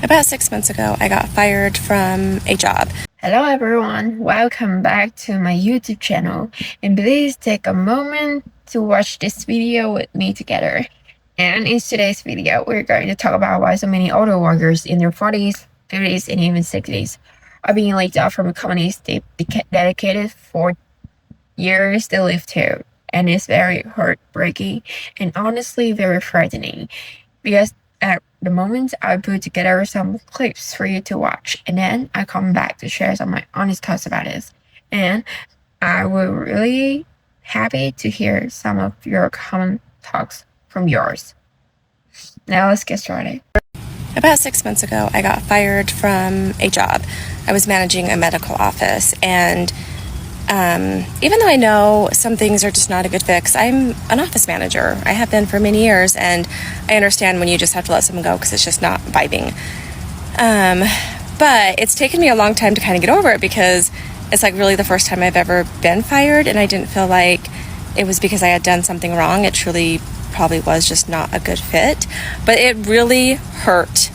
About 6 months ago, I got fired from a job. Hello everyone, welcome back to my YouTube channel, and please take a moment to watch this video with me together. And in today's video, we're going to talk about why so many auto workers in their 40s, 50s, and even 60s are being laid off from companies they've dedicated for years they lived to. And it's very heartbreaking and honestly very frightening, because at the moment I put together some clips for you to watch, and then I come back to share some of my honest thoughts about this. And I will really happy to hear some of your common thoughts from yours. Now let's get started. About 6 months ago, I got fired from a job. I was managing a medical office, and even though I know some things are just not a good fix, I'm an office manager. I have been for many years, and I understand when you just have to let someone go because it's just not vibing. But it's taken me a long time to kind of get over it, because it's like really the first time I've ever been fired, and I didn't feel like it was because I had done something wrong. It truly probably was just not a good fit, but it really hurt.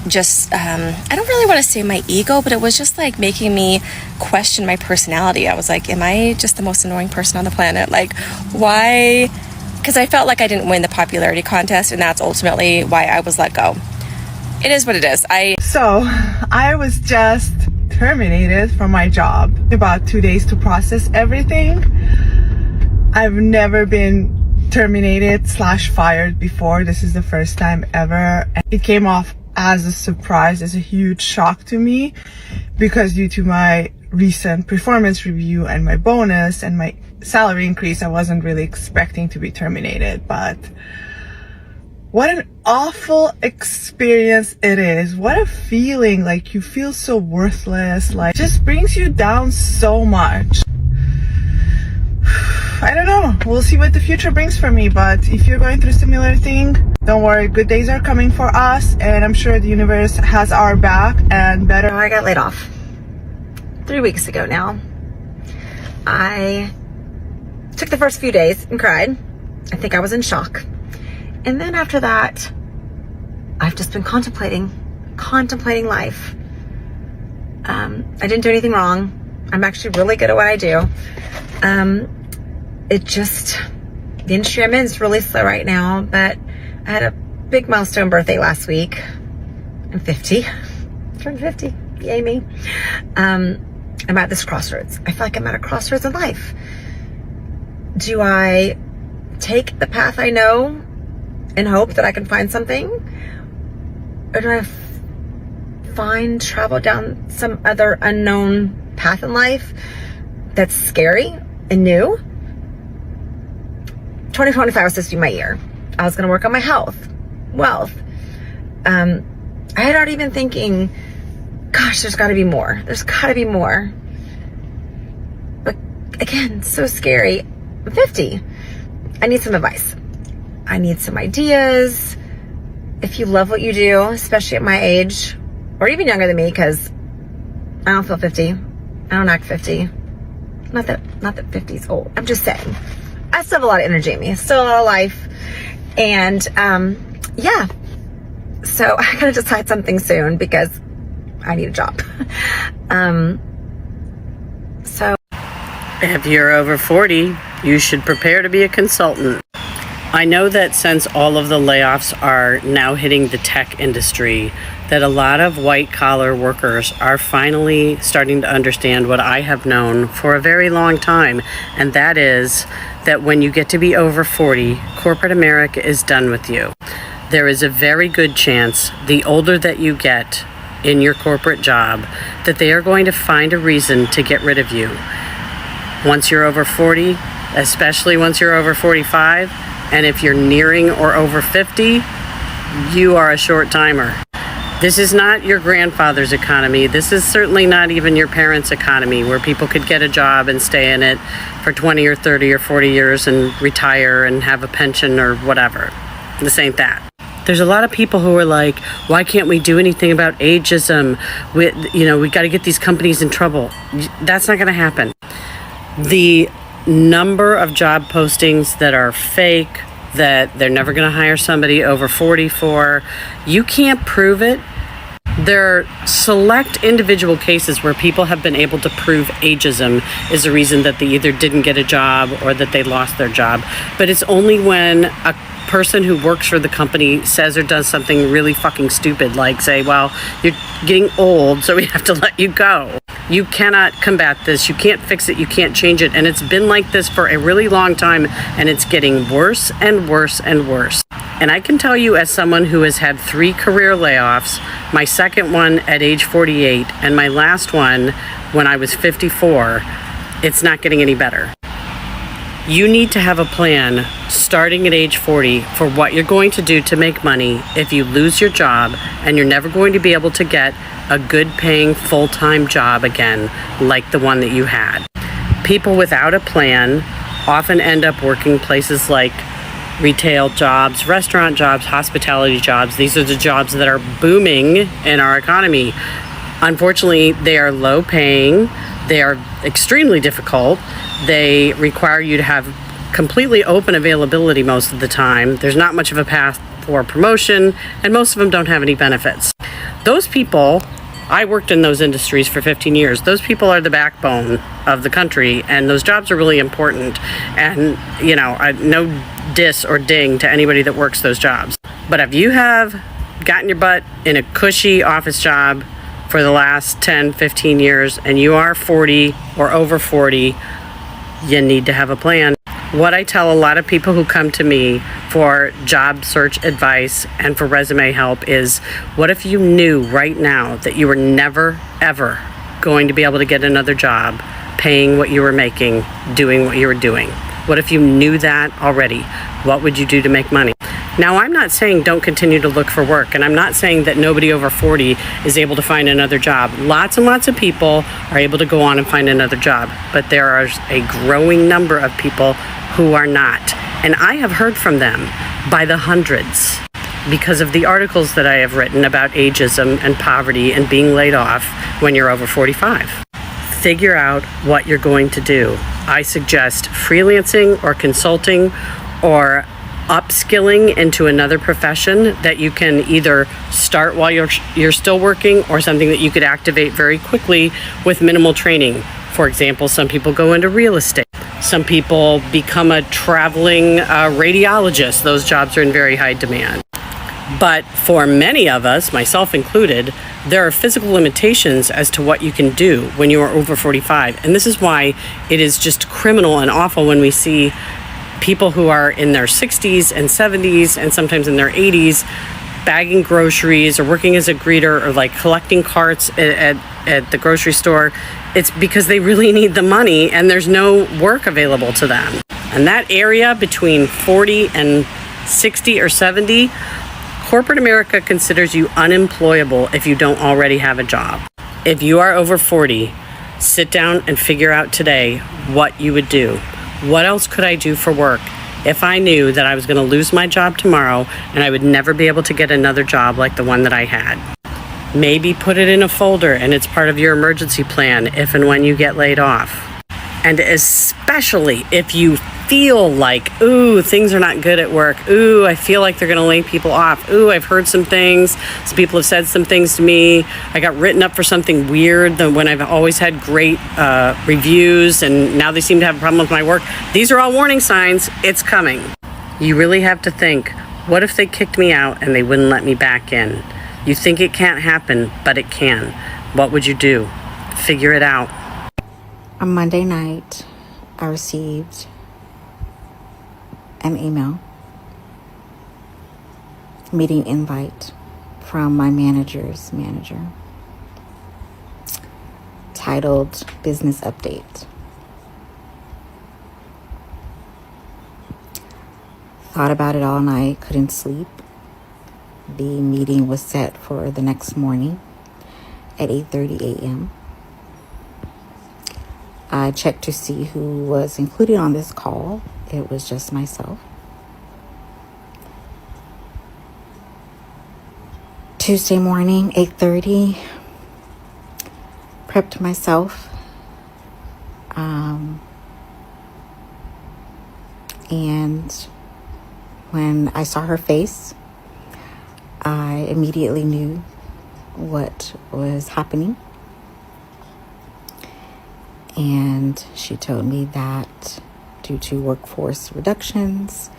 Just I don't really want to say my ego, but it was just like making me question my personality. I was like, am I just the most annoying person on the planet? Like, why? Because I felt like I didn't win the popularity contest, and that's ultimately why I was let go. It is what it is. So I was just terminated from my job. About 2 days to process everything. I've never been terminated / fired before. This is the first time ever. It came off as a surprise, as a huge shock to me, because due to my recent performance review and my bonus and my salary increase, I wasn't really expecting to be terminated. But what an awful experience it is. What a feeling. Like, you feel so worthless. Like, it just brings you down so much. I don't know. We'll see what the future brings for me, but if you're going through a similar thing, don't worry, good days are coming for us, and I'm sure the universe has our back and better. I got laid off 3 weeks ago now. I took the first few days and cried. I think I was in shock. And then after that, I've just been contemplating life. I didn't do anything wrong. I'm actually really good at what I do. The industry I'm in is really slow right now, but I had a big milestone birthday last week. I'm 50. Turned 50. Yay me. I'm at this crossroads. I feel like I'm at a crossroads in life. Do I take the path I know and hope that I can find something? Or do I travel down some other unknown path in life that's scary and new? 2025 was supposed to be my year. I was going to work on my health, wealth. I had already been thinking, gosh, there's got to be more. There's got to be more. But again, so scary. I'm 50. I need some advice. I need some ideas. If you love what you do, especially at my age, or even younger than me, because I don't feel 50. I don't act 50. Not that 50 is old. I'm just saying. I still have a lot of energy in me. Still a lot of life. And, yeah. So I gotta decide something soon, because I need a job. If you're over 40, you should prepare to be a consultant. I know that since all of the layoffs are now hitting the tech industry, that a lot of white-collar workers are finally starting to understand what I have known for a very long time, and that is that when you get to be over 40, corporate America is done with you. There is a very good chance, the older that you get in your corporate job, that they are going to find a reason to get rid of you. Once you're over 40, especially once you're over 45, and if you're nearing or over 50, you are a short timer. This is not your grandfather's economy. This is certainly not even your parents' economy, where people could get a job and stay in it for 20 or 30 or 40 years and retire and have a pension or whatever. This ain't that. There's a lot of people who are like, why can't we do anything about ageism? We got to get these companies in trouble. That's not going to happen. The number of job postings that are fake, that they're never going to hire somebody over 40 for, you can't prove it. There are select individual cases where people have been able to prove ageism is the reason that they either didn't get a job or that they lost their job. But it's only when a person who works for the company says or does something really fucking stupid, like say, well, you're getting old, so we have to let you go. You cannot combat this. You can't fix it. You can't change it. And it's been like this for a really long time, and it's getting worse and worse and worse. And I can tell you, as someone who has had 3 career layoffs, my second one at age 48 and my last one when I was 54, it's not getting any better. You need to have a plan starting at age 40 for what you're going to do to make money if you lose your job and you're never going to be able to get a good paying full-time job again like the one that you had. People without a plan often end up working places like retail jobs, restaurant jobs, hospitality jobs. These are the jobs that are booming in our economy. Unfortunately, they are low paying. They are extremely difficult. They require you to have completely open availability most of the time. There's not much of a path for promotion, and most of them don't have any benefits. Those people, I worked in those industries for 15 years. Those people are the backbone of the country, and those jobs are really important. And, you know, no diss or ding to anybody that works those jobs. But if you have gotten your butt in a cushy office job for the last 10, 15 years, and you are 40 or over 40, you need to have a plan. What I tell a lot of people who come to me for job search advice and for resume help is, what if you knew right now that you were never, ever going to be able to get another job paying what you were making, doing what you were doing? What if you knew that already? What would you do to make money? Now, I'm not saying don't continue to look for work, and I'm not saying that nobody over 40 is able to find another job. Lots and lots of people are able to go on and find another job, but there are a growing number of people who are not. And I have heard from them by the hundreds because of the articles that I have written about ageism and poverty and being laid off when you're over 45. Figure out what you're going to do. I suggest freelancing or consulting or upskilling into another profession that you can either start while you're still working, or something that you could activate very quickly with minimal training. For example, some people go into real estate. Some people become a traveling radiologist. Those jobs are in very high demand. But for many of us, myself included, there are physical limitations as to what you can do when you are over 45. And this is why it is just criminal and awful when we see people who are in their 60s and 70s and sometimes in their 80s bagging groceries or working as a greeter or like collecting carts at the grocery store. It's because they really need the money and there's no work available to them. And that area between 40 and 60 or 70, corporate America considers you unemployable if you don't already have a job. If you are over 40, sit down and figure out today what you would do. What else could I do for work if I knew that I was going to lose my job tomorrow and I would never be able to get another job like the one that I had? Maybe put it in a folder and it's part of your emergency plan if and when you get laid off. And especially if you feel like, ooh, things are not good at work. Ooh, I feel like they're going to lay people off. Ooh, I've heard some things. Some people have said some things to me. I got written up for something weird when I've always had great reviews and now they seem to have a problem with my work. These are all warning signs. It's coming. You really have to think, what if they kicked me out and they wouldn't let me back in? You think it can't happen, but it can. What would you do? Figure it out. On Monday night, I received an email, meeting invite from my manager's manager, titled Business Update. Thought about it all night, couldn't sleep. The meeting was set for the next morning at 8:30 a.m. I checked to see who was included on this call. It was just myself. Tuesday morning, 8:30, prepped myself. And when I saw her face, I immediately knew what was happening. And she told me that due to workforce reductions,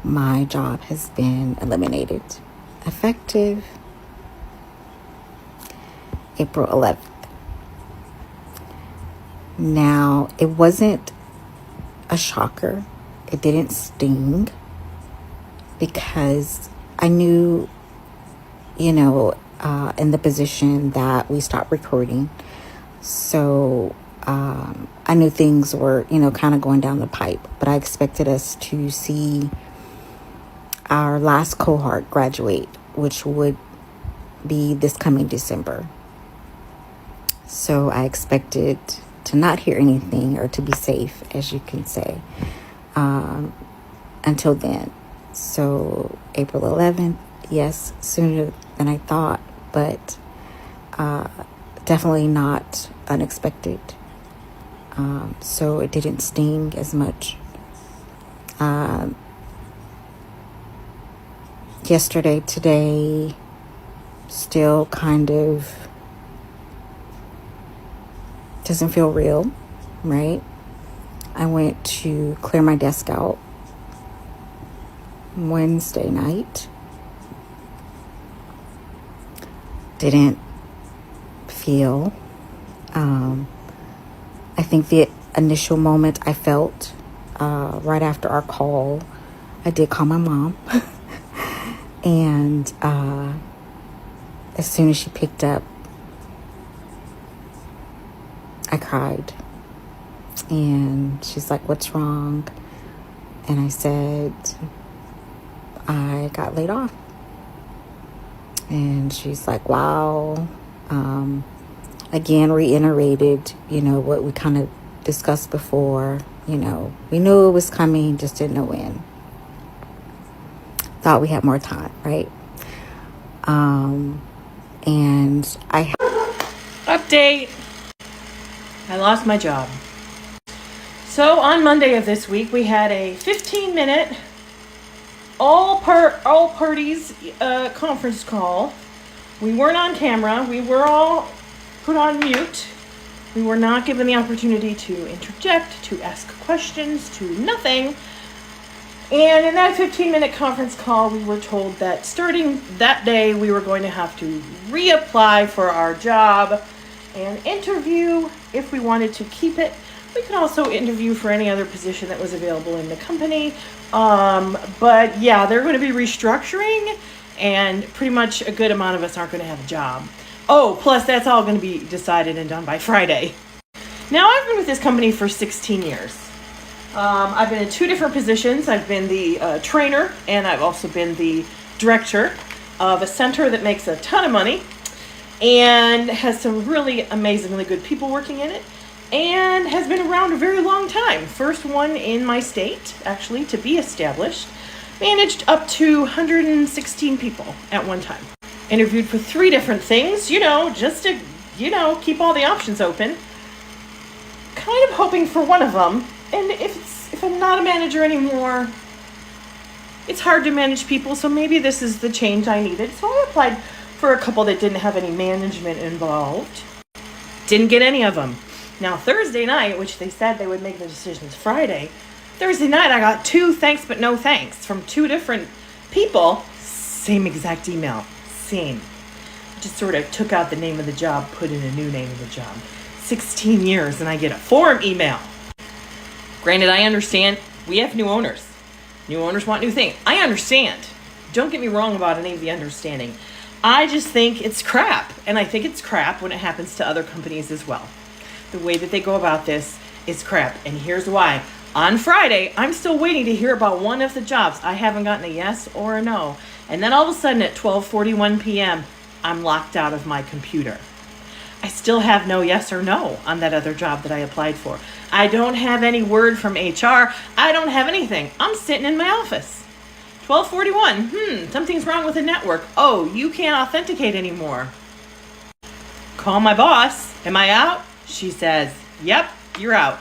my job has been eliminated, effective April 11th. Now, it wasn't a shocker. It didn't sting because I knew, in the position that we stopped recruiting. So I knew things were, kind of going down the pipe, but I expected us to see our last cohort graduate, which would be this coming December. So I expected to not hear anything, or to be safe, as you can say, until then. So April 11th, yes, sooner than I thought, but definitely not unexpected. So it didn't sting as much. Yesterday, today, still kind of doesn't feel real, right? I went to clear my desk out Wednesday night. Didn't feel. I think the initial moment I felt right after our call, I did call my mom. And as soon as she picked up, I cried. And she's like, "What's wrong?" And I said, "I got laid off." And she's like, "Wow." Again, reiterated, what we kind of discussed before. We knew it was coming, just didn't know when. Thought we had more time, right? And Update. I lost my job. So on Monday of this week, we had a 15-minute all parties conference call. We weren't on camera. We were all put on mute. We were not given the opportunity to interject, to ask questions, to nothing. And in that 15-minute conference call, we were told that starting that day, we were going to have to reapply for our job and interview if we wanted to keep it. We could also interview for any other position that was available in the company. But yeah, they're going to be restructuring, and pretty much a good amount of us aren't going to have a job. Oh, plus that's all going to be decided and done by Friday. Now, I've been with this company for 16 years. I've been in 2 different positions. I've been the trainer, and I've also been the director of a center that makes a ton of money and has some really amazingly good people working in it, and has been around a very long time. First one in my state, actually, to be established. Managed up to 116 people at one time. Interviewed for 3 different things, just to, keep all the options open. Kind of hoping for one of them. And if I'm not a manager anymore, it's hard to manage people, so maybe this is the change I needed. So I applied for a couple that didn't have any management involved. Didn't get any of them. Now, Thursday night, which they said they would make the decisions Friday, Thursday night I got 2 thanks but no thanks from 2 different people. Same exact email. Same. Just sort of took out the name of the job, put in a new name of the job. 16 years, and I get a form email. Granted, I understand we have new owners. New owners want new things. I understand. Don't get me wrong about any of the understanding. I just think it's crap. And I think it's crap when it happens to other companies as well. The way that they go about this is crap. And here's why. On Friday, I'm still waiting to hear about one of the jobs. I haven't gotten a yes or a no. And then all of a sudden at 12:41 p.m., I'm locked out of my computer. I still have no yes or no on that other job that I applied for. I don't have any word from HR. I don't have anything. I'm sitting in my office. 12:41. Something's wrong with the network. Oh, you can't authenticate anymore. Call my boss. Am I out? She says, "Yep, you're out."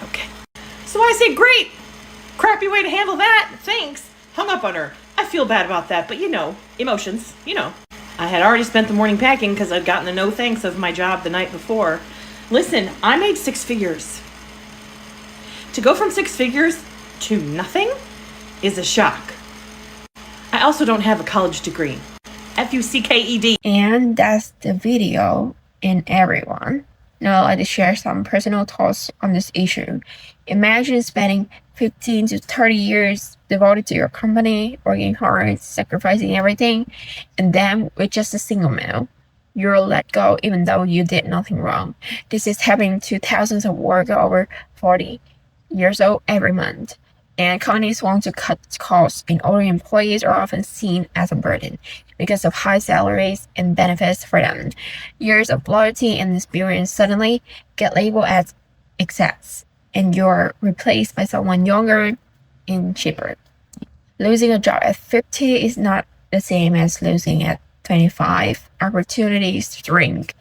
Okay. So I say, "Great. Crappy way to handle that. Thanks." Hung up on her. I feel bad about that, but emotions, I had already spent the morning packing because I'd gotten the no thanks of my job the night before. Listen, I made 6 figures. To go from 6 figures to nothing is a shock. I also don't have a college degree. Fucked. And that's the video. And everyone, now I'd like to share some personal thoughts on this issue. Imagine spending 15 to 30 years devoted to your company, working hard, sacrificing everything, and then with just a single mail, you're let go even though you did nothing wrong. This is happening to thousands of workers over 40 years old every month. And companies want to cut costs, and older employees are often seen as a burden because of high salaries and benefits for them. Years of loyalty and experience suddenly get labeled as excess, and you're replaced by someone younger and cheaper. Losing a job at 50 is not the same as losing at 25. Opportunities shrink.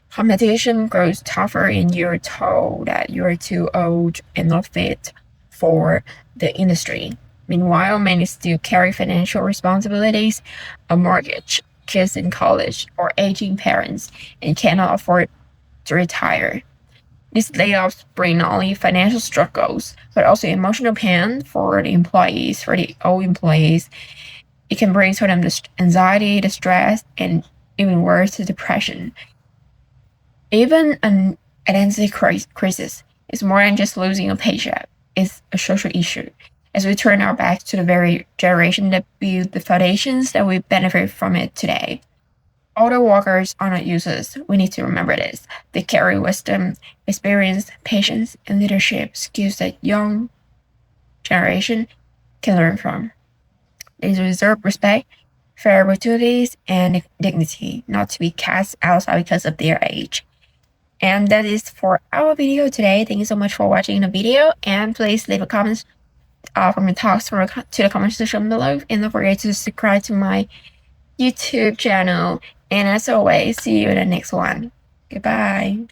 Competition grows tougher, and you're told that you're too old and not fit for the industry. Meanwhile, many still carry financial responsibilities, a mortgage, kids in college, or aging parents, and cannot afford to retire. These layoffs bring not only financial struggles, but also emotional pain for the employees, for the old employees. It can bring sort of anxiety, distress, and even worse, depression. Even an identity crisis is more than just losing a paycheck. It's a social issue, as we turn our backs to the very generation that built the foundations that we benefit from it today. Older workers are not useless. We need to remember this. They carry wisdom, experience, patience, and leadership skills that young generation can learn from. They deserve respect, fair opportunities, and dignity, not to be cast outside because of their age. And that is for our video today. Thank you so much for watching the video, and please leave a comment from your thoughts to the comment section below, and don't forget to subscribe to my YouTube channel. And as always, see you in the next one. Goodbye.